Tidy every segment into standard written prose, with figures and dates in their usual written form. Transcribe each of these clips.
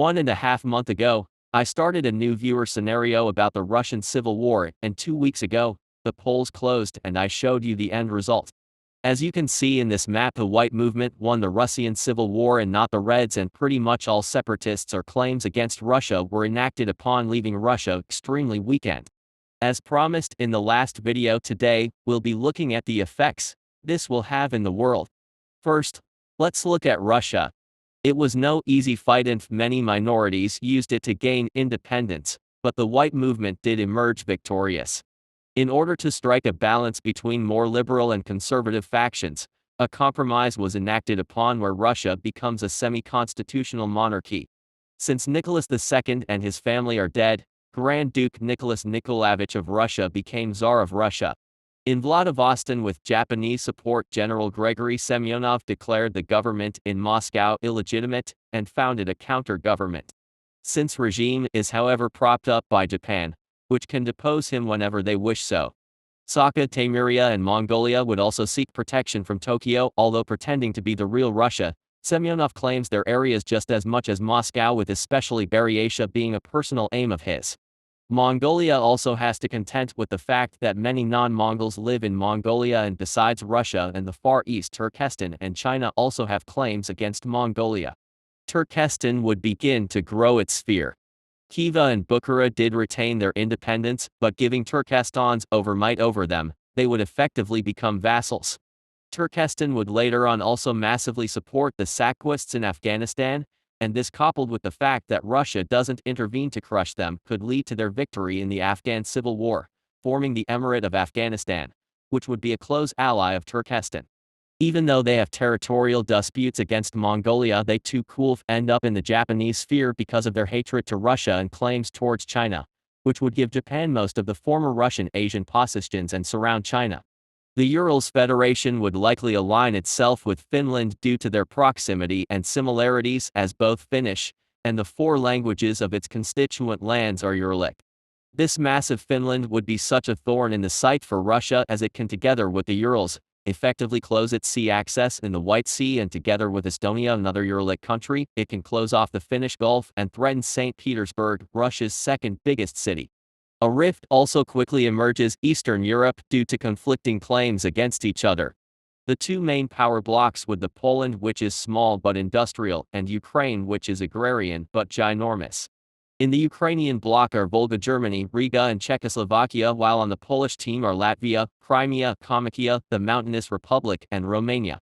1.5 months ago, I started a new viewer scenario about the Russian Civil War, and 2 weeks ago, the polls closed and I showed you the end result. As you can see in this map, the white movement won the Russian Civil War and not the Reds, and pretty much all separatists or claims against Russia were enacted upon leaving Russia extremely weakened. As promised in the last video, today, we'll be looking at the effects this will have in the world. First, let's look at Russia. It was no easy fight and many minorities used it to gain independence, but the white movement did emerge victorious. In order to strike a balance between more liberal and conservative factions, a compromise was enacted upon where Russia becomes a semi-constitutional monarchy. Since Nicholas II and his family are dead, Grand Duke Nicholas Nikolaevich of Russia became Tsar of Russia. In Vladivostok, with Japanese support, General Gregory Semyonov declared the government in Moscow illegitimate and founded a counter-government. Since regime is however propped up by Japan, which can depose him whenever they wish so. Sakha Tamuria and Mongolia would also seek protection from Tokyo, although pretending to be the real Russia. Semyonov claims their areas just as much as Moscow, with especially Buryatia being a personal aim of his. Mongolia also has to contend with the fact that many non-Mongols live in Mongolia, and besides Russia and the Far East, Turkestan and China also have claims against Mongolia. Turkestan would begin to grow its sphere. Khiva and Bukhara did retain their independence, but giving Turkestan's overmight over them, they would effectively become vassals. Turkestan would later on also massively support the Sakhists in Afghanistan, and this, coupled with the fact that Russia doesn't intervene to crush them, could lead to their victory in the Afghan Civil War, forming the Emirate of Afghanistan, which would be a close ally of Turkestan. Even though they have territorial disputes against Mongolia, they too could end up in the Japanese sphere because of their hatred to Russia and claims towards China, which would give Japan most of the former Russian Asian possessions and surround China. The Urals Federation would likely align itself with Finland due to their proximity and similarities, as both Finnish and the 4 languages of its constituent lands are Uralic. This massive Finland would be such a thorn in the side for Russia, as it can, together with the Urals, effectively close its sea access in the White Sea, and together with Estonia, another Uralic country, it can close off the Finnish Gulf and threaten St. Petersburg, Russia's second biggest city. A rift also quickly emerges Eastern Europe due to conflicting claims against each other. The two main power blocks would be Poland, which is small but industrial, and Ukraine, which is agrarian but ginormous. In the Ukrainian bloc are Volga, Germany, Riga and Czechoslovakia, while on the Polish team are Latvia, Crimea, Kalmykia, the Mountainous Republic, and Romania.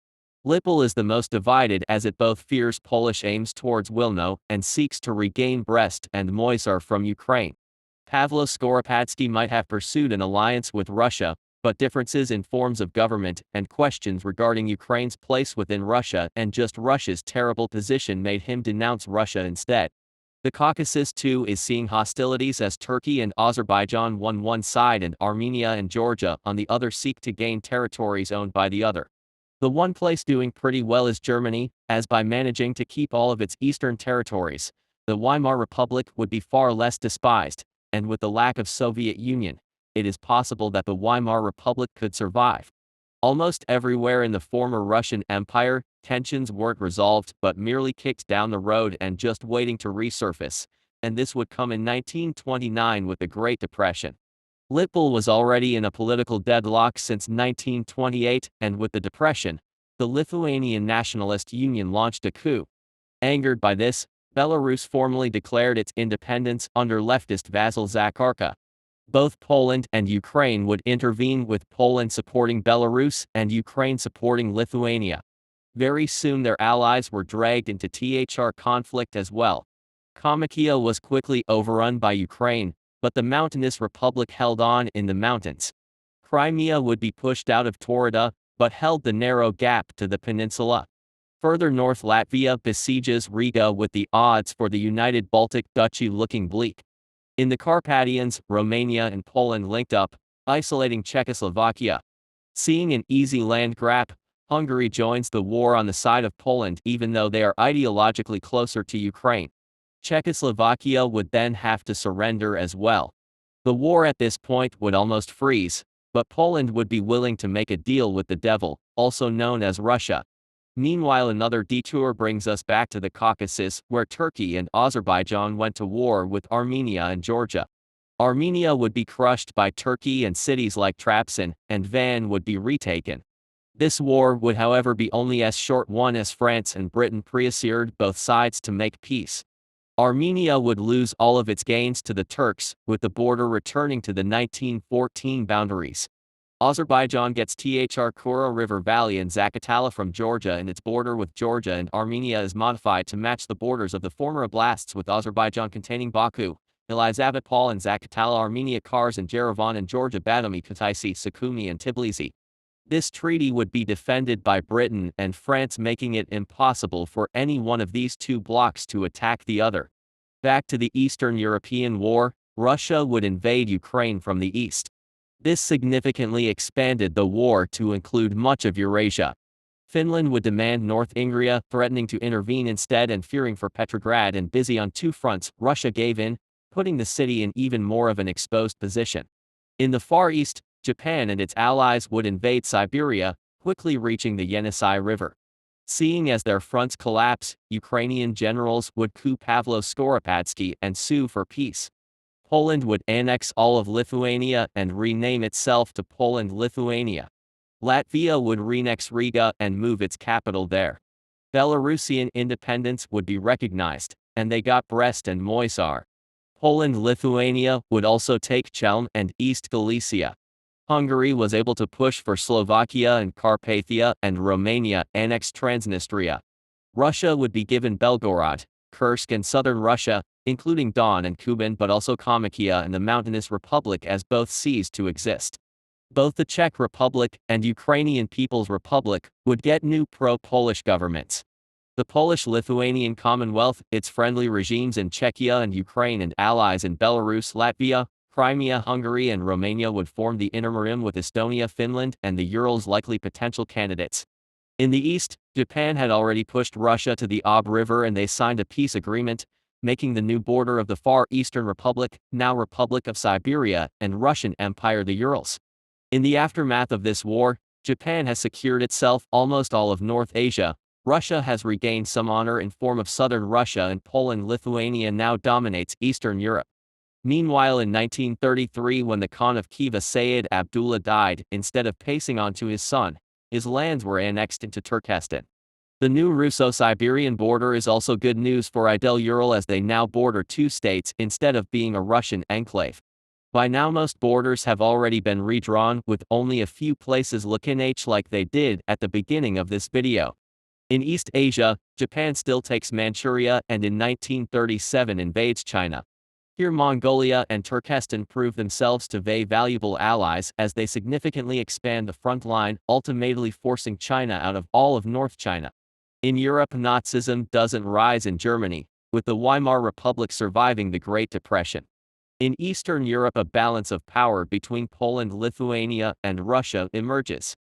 Lipol is the most divided, as it both fears Polish aims towards Wilno and seeks to regain Brest and Moisar from Ukraine. Pavlo Skoropadsky might have pursued an alliance with Russia, but differences in forms of government and questions regarding Ukraine's place within Russia and just Russia's terrible position made him denounce Russia instead. The Caucasus too is seeing hostilities, as Turkey and Azerbaijan on one side and Armenia and Georgia on the other seek to gain territories owned by the other. The one place doing pretty well is Germany, as by managing to keep all of its eastern territories, the Weimar Republic would be far less despised, and with the lack of Soviet Union, it is possible that the Weimar Republic could survive. Almost everywhere in the former Russian Empire, tensions weren't resolved but merely kicked down the road and just waiting to resurface, and this would come in 1929 with the Great Depression. Lipol was already in a political deadlock since 1928, and with the Depression, the Lithuanian Nationalist Union launched a coup. Angered by this, Belarus formally declared its independence under leftist vassal Zakharka. Both Poland and Ukraine would intervene, with Poland supporting Belarus and Ukraine supporting Lithuania. Very soon their allies were dragged into the conflict as well. Kalmykia was quickly overrun by Ukraine, but the Mountainous Republic held on in the mountains. Crimea would be pushed out of Taurida, but held the narrow gap to the peninsula. Further north, Latvia besieges Riga, with the odds for the United Baltic Duchy looking bleak. In the Carpathians, Romania and Poland linked up, isolating Czechoslovakia. Seeing an easy land grab, Hungary joins the war on the side of Poland, even though they are ideologically closer to Ukraine. Czechoslovakia would then have to surrender as well. The war at this point would almost freeze, but Poland would be willing to make a deal with the devil, also known as Russia. Meanwhile, another detour brings us back to the Caucasus, where Turkey and Azerbaijan went to war with Armenia and Georgia. Armenia would be crushed by Turkey and cities like Trabzon and Van would be retaken. This war would however be only as short one as France and Britain pressured both sides to make peace. Armenia would lose all of its gains to the Turks, with the border returning to the 1914 boundaries. Azerbaijan gets Thr Kura River Valley and Zaqatala from Georgia, and its border with Georgia and Armenia is modified to match the borders of the former oblasts, with Azerbaijan containing Baku, Elizabetpol and Zaqatala, Armenia Kars and Yerevan, and Georgia Batumi, Kutaisi, Sukhumi and Tbilisi. This treaty would be defended by Britain and France, making it impossible for any one of these two blocs to attack the other. Back to the Eastern European War, Russia would invade Ukraine from the east. This significantly expanded the war to include much of Eurasia. Finland would demand North Ingria, threatening to intervene instead, and fearing for Petrograd and busy on two fronts, Russia gave in, putting the city in even more of an exposed position. In the Far East, Japan and its allies would invade Siberia, quickly reaching the Yenisei River. Seeing as their fronts collapse, Ukrainian generals would coup Pavlo Skoropadsky and sue for peace. Poland would annex all of Lithuania and rename itself to Poland-Lithuania. Latvia would reannex Riga and move its capital there. Belarusian independence would be recognized, and they got Brest and Moisar. Poland-Lithuania would also take Chelm and East Galicia. Hungary was able to push for Slovakia and Carpathia, and Romania annexed Transnistria. Russia would be given Belgorod, Kursk and southern Russia, including Don and Kuban, but also Kalmykia and the Mountainous Republic, as both ceased to exist. Both the Czech Republic and Ukrainian People's Republic would get new pro-Polish governments. The Polish-Lithuanian Commonwealth, its friendly regimes in Czechia and Ukraine and allies in Belarus, Latvia, Crimea, Hungary and Romania would form the Intermarim, with Estonia, Finland, and the Urals likely potential candidates. In the east, Japan had already pushed Russia to the Ob River, and they signed a peace agreement, making the new border of the Far Eastern Republic, now Republic of Siberia, and Russian Empire the Urals. In the aftermath of this war, Japan has secured itself almost all of North Asia. Russia has regained some honor in form of southern Russia, and Poland-Lithuania now dominates Eastern Europe. Meanwhile, in 1933, when the Khan of Khiva Sayyid Abdullah died, instead of passing on to his son, his lands were annexed into Turkestan. The new Russo-Siberian border is also good news for Idel-Ural, as they now border two states instead of being a Russian enclave. By now most borders have already been redrawn, with only a few places looking like they did at the beginning of this video. In East Asia, Japan still takes Manchuria and in 1937 invades China. Here Mongolia and Turkestan prove themselves to be valuable allies as they significantly expand the front line, ultimately forcing China out of all of North China. In Europe, Nazism doesn't rise in Germany, with the Weimar Republic surviving the Great Depression. In Eastern Europe, a balance of power between Poland, Lithuania, and Russia emerges.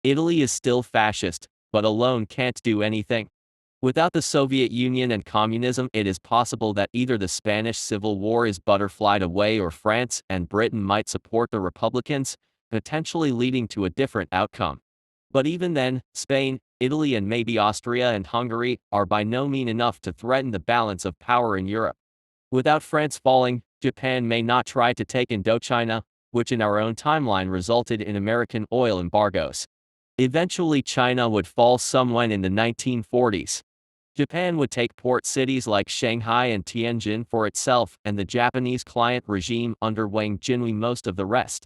Italy is still fascist, but alone can't do anything. Without the Soviet Union and communism, it is possible that either the Spanish Civil War is butterflied away, or France and Britain might support the Republicans, potentially leading to a different outcome. But even then, Spain, Italy and maybe Austria and Hungary are by no means enough to threaten the balance of power in Europe. Without France falling, Japan may not try to take Indochina, which in our own timeline resulted in American oil embargoes. Eventually China would fall somewhen in the 1940s. Japan would take port cities like Shanghai and Tianjin for itself, and the Japanese client regime under Wang Jinhui most of the rest.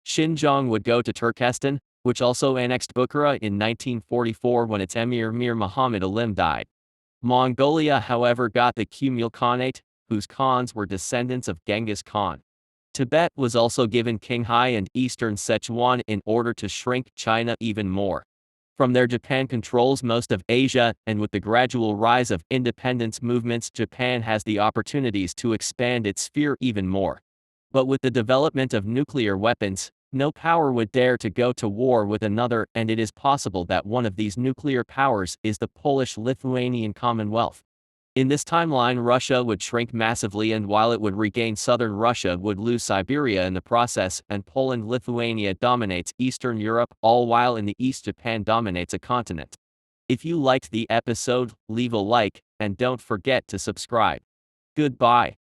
Xinjiang would go to Turkestan, which also annexed Bukhara in 1944 when its emir Mir Muhammad Alim died. Mongolia, however, got the Kumul Khanate, whose khans were descendants of Genghis Khan. Tibet was also given Qinghai and eastern Sichuan in order to shrink China even more. From there, Japan controls most of Asia, and with the gradual rise of independence movements, Japan has the opportunities to expand its sphere even more. But with the development of nuclear weapons, no power would dare to go to war with another, and it is possible that one of these nuclear powers is the Polish-Lithuanian Commonwealth. In this timeline, Russia would shrink massively, and while it would regain southern Russia, would lose Siberia in the process, and Poland-Lithuania dominates Eastern Europe, all while in the east Japan dominates a continent. If you liked the episode, leave a like, and don't forget to subscribe. Goodbye.